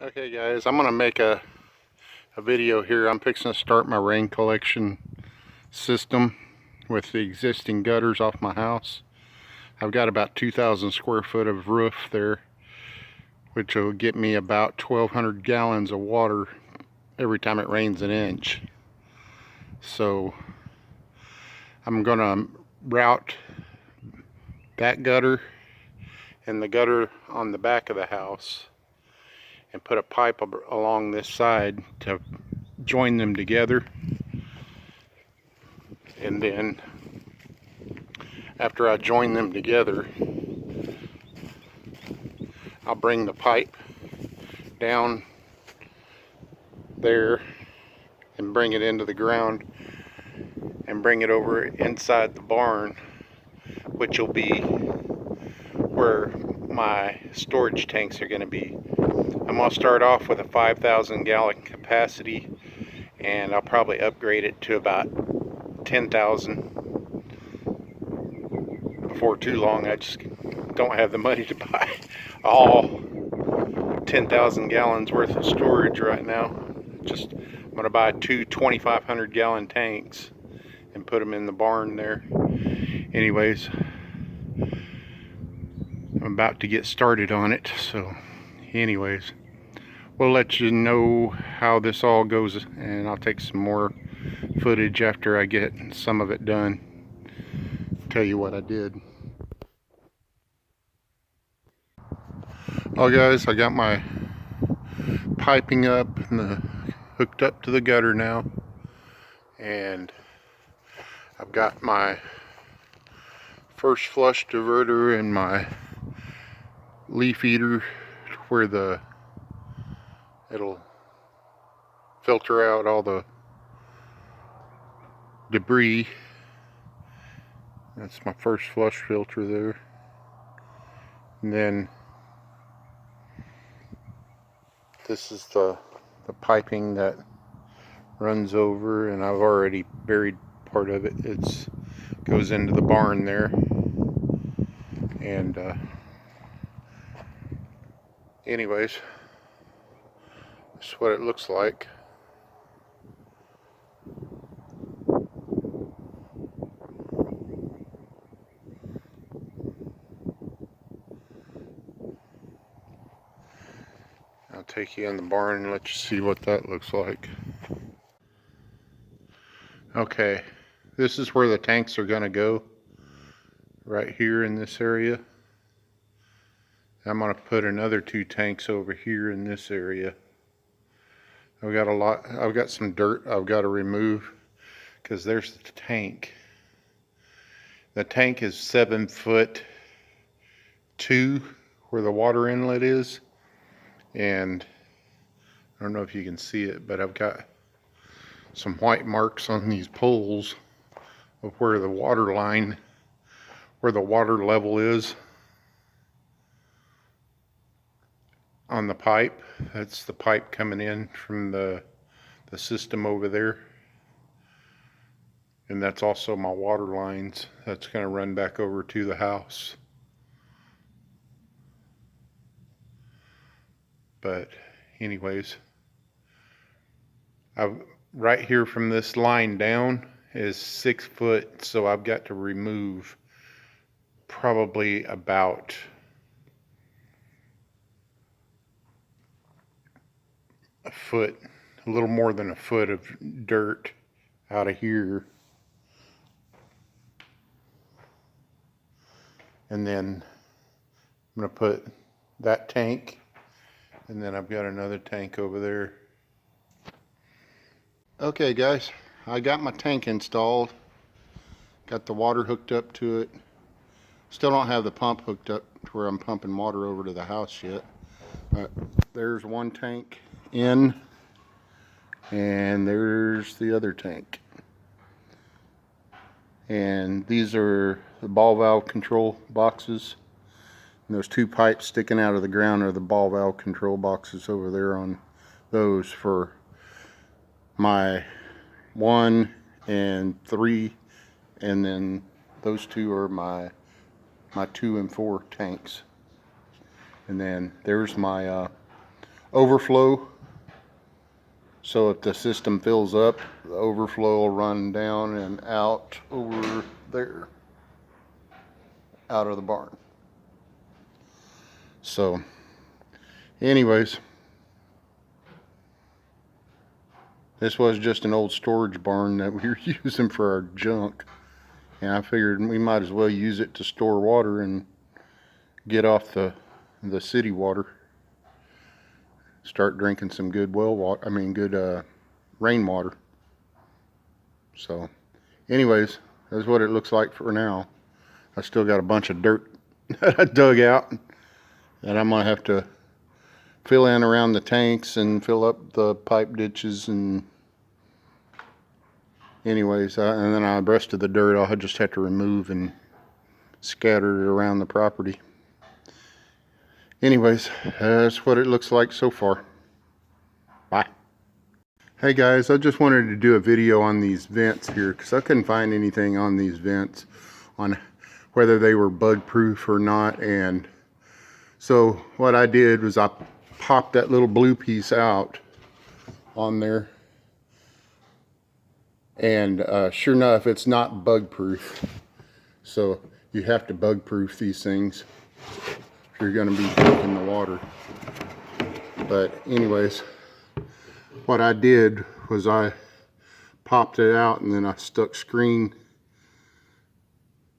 Okay guys, I'm going to make a video here. I'm fixing to start my rain collection system with the existing gutters off my house. I've got about 2,000 square foot of roof there, which will get me about 1,200 gallons of water every time it rains an inch. So I'm going to route that gutter and the gutter on the back of the house and put a pipe along this side to join them together. And then after I join them together, I'll bring the pipe down there and bring it into the ground and bring it over inside the barn, which will be where my storage tanks are going to be. I'm going to start off with a 5,000 gallon capacity, and I'll probably upgrade it to about 10,000 before too long. I just don't have the money to buy all 10,000 gallons worth of storage right now. I'm going to buy two 2,500 gallon tanks and put them in the barn there. Anyways, I'm about to get started on it, so anyways, we'll let you know how this all goes, and I'll take some more footage after I get some of it done. Tell you what I did. Oh guys, I got my piping up and hooked up to the gutter now, and I've got my first flush diverter and my leaf eater where it'll filter out all the debris. That's my first flush filter there. And then this is the piping that runs over, and I've already buried part of it. It goes into the barn there. And anyways, that's what it looks like. I'll take you in the barn and let you see what that looks like. Okay, this is where the tanks are gonna go, right here in this area. I'm gonna put another 2 tanks over here in this area. I've got some dirt I've got to remove, because there's the tank. The tank is 7'2" where the water inlet is, and I don't know if you can see it, but I've got some white marks on these poles of where the water level is on the pipe. That's the pipe coming in from the system over there, and that's also my water lines that's going to run back over to the house. But anyways, right here from this line down is 6 foot, so I've got to remove probably about a foot, a little more than a foot of dirt out of here. And then I'm going to put that tank, and then I've got another tank over there. Okay guys, I got my tank installed, got the water hooked up to it. Still don't have the pump hooked up to where I'm pumping water over to the house yet. But there's one tank in, and there's the other tank. And these are the ball valve control boxes. And those 2 pipes sticking out of the ground are the ball valve control boxes over there on those for my 1 and 3, and then those 2 are my 2 and 4 tanks. And then there's my overflow. So if the system fills up, the overflow will run down and out over there, out of the barn. So anyways, this was just an old storage barn that we were using for our junk. And I figured we might as well use it to store water and get off the city water. Start drinking some good well water, good rainwater. So anyways, that's what it looks like for now. I still got a bunch of dirt that I dug out that I might have to fill in around the tanks and fill up the pipe ditches. And anyways, and then the rest of the dirt I'll just have to remove and scatter it around the property. Anyways, that's what it looks like so far. Bye. Hey guys, I just wanted to do a video on these vents here because I couldn't find anything on these vents on whether they were bug proof or not. And so what I did was I popped that little blue piece out on there, and sure enough, it's not bug proof. So you have to bug proof these things if you're going to be drinking the water. But anyways, what I did was I popped it out and then I stuck screen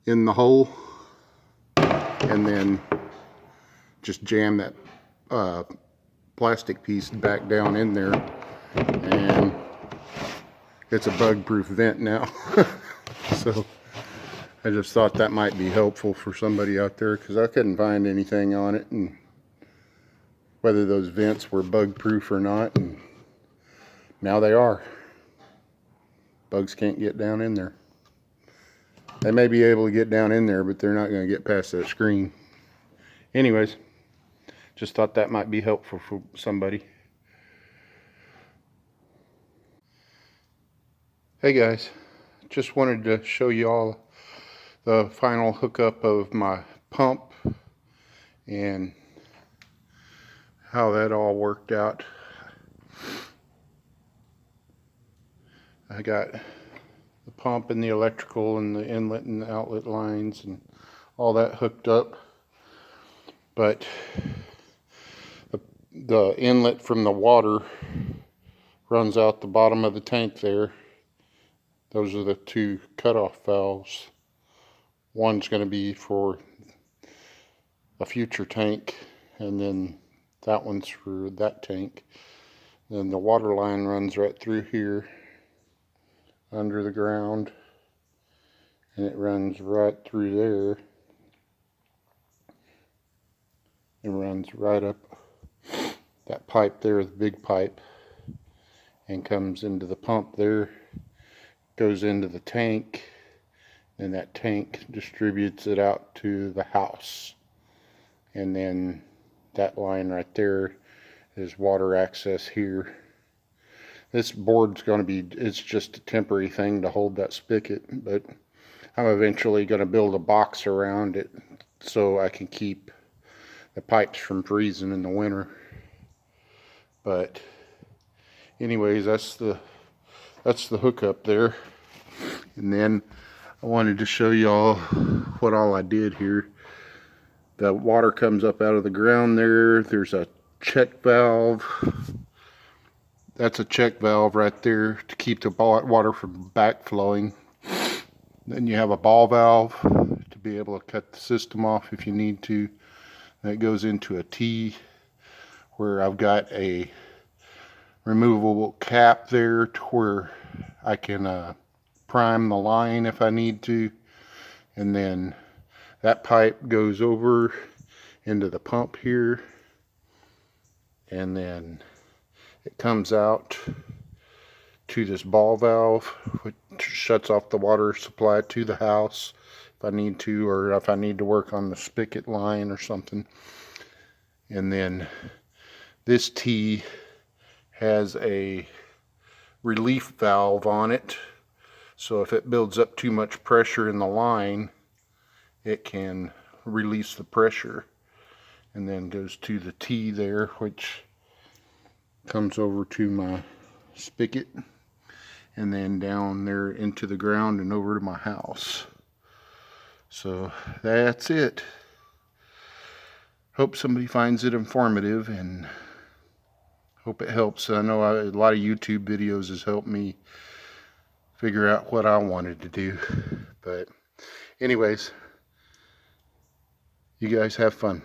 in the hole and then just jammed that plastic piece back down in there, and it's a bug proof vent now. So I just thought that might be helpful for somebody out there because I couldn't find anything on it and whether those vents were bug proof or not, and now they are. Bugs can't get down in there. They may be able to get down in there, but they're not going to get past that screen. Anyways, just thought that might be helpful for somebody. Hey guys, just wanted to show you all the final hookup of my pump and how that all worked out. I got the pump and the electrical and the inlet and outlet lines and all that hooked up, but the inlet from the water runs out the bottom of the tank there. Those are the two cutoff valves. One's going to be for a future tank, and then that one's for that tank. Then the water line runs right through here under the ground, and it runs right through there and runs right up that pipe there, the big pipe, and comes into the pump there, goes into the tank, and that tank distributes it out to the house. And then that line right there is water access here. This board's going to be, it's just a temporary thing to hold that spigot, but I'm eventually going to build a box around it so I can keep the pipes from freezing in the winter. But anyways, that's the hookup there. And then I wanted to show y'all what all I did here. The water comes up out of the ground there. There's a check valve. That's a check valve right there to keep the water from backflowing. Then you have a ball valve to be able to cut the system off if you need to. That goes into a T where I've got a removable cap there to where I can prime the line if I need to. And then that pipe goes over into the pump here, and then it comes out to this ball valve, which shuts off the water supply to the house if I need to, or if I need to work on the spigot line or something. And then this T has a relief valve on it, so if it builds up too much pressure in the line, it can release the pressure, and then goes to the T there, which Comes over to my spigot and then down there into the ground and over to my house. So that's it. Hope somebody finds it informative and hope it helps. I know a lot of YouTube videos has helped me figure out what I wanted to do. But anyways, you guys have fun.